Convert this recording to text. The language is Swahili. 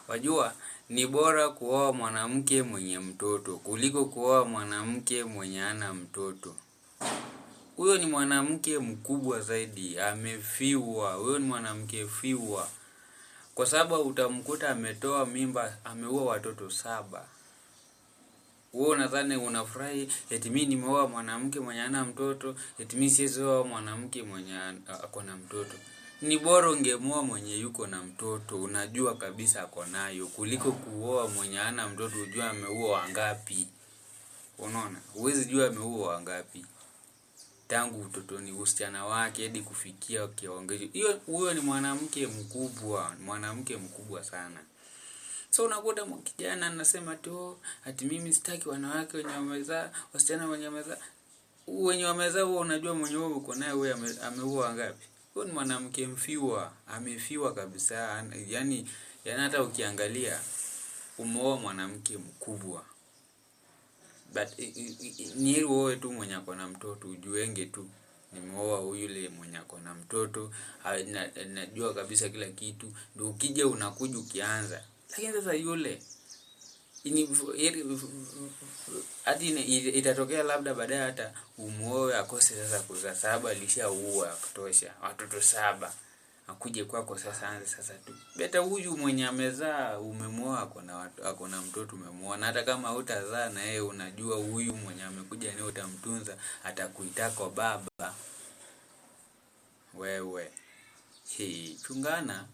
Wajua, ni bora kuoa mwanamke mwenye mtoto kuliko kuoa mwanamke mwenye hana mtoto. Huyo ni mwanamke mkubwa zaidi, amefiwa. Huyo ni mwanamke fiwa. Kwa sababu utamkuta ametoa mimba, ameua watoto 7. Wewe unadhani unafurahi eti mimi nimeoa mwanamke mwenye hana mtoto, eti mimi siwezi oa mwanamke mwenye ako na mtoto. Ni bora ungemuoa mwenye yuko na mtoto, unajua kabisa ako nayo, kuliko kuoa mwenye hana mtoto hujui ameua wangapi. Unaona? Huwezi jua ameua wangapi. Tangu utotoni, usichana wake hadi kufikia kiwango hicho. Huyo ni mwanamke mkubwa sana. So unakuta kijana anasema tu ati mimi sitaki wanawake wenye wamezaa, wasichana wenye wamezaa. Wenye wamezaa wewe unajua mwenye wewe uko naye wewe ameua wangapi? Huyo ni mwanamke mfiwa, amefiwa kabisa. Yaani hata ukiangalia umeoa mwanamke mkubwa. But ni heri uoe tu mwenye ako na mtoto, ujuenge tu nimeoa yule mwenye ako na mtoto, najua kabisa kila kitu, ndio ukija unakuja ukianza. Lakini sasa yule hadi itatokea labda baadaye hata umuoe akose sasa kuzaa, sababu alishaua kutosha watoto 7. Akuje kwako sasa anze sasa tu. Beta huyu mwenye amezaa umemuoa ako na mtoto umemuoa, na hata kama hutazaa na yeye unajua huyu mwenye amekuja naye utamtunza, atakuitako baba. Wewe chungana.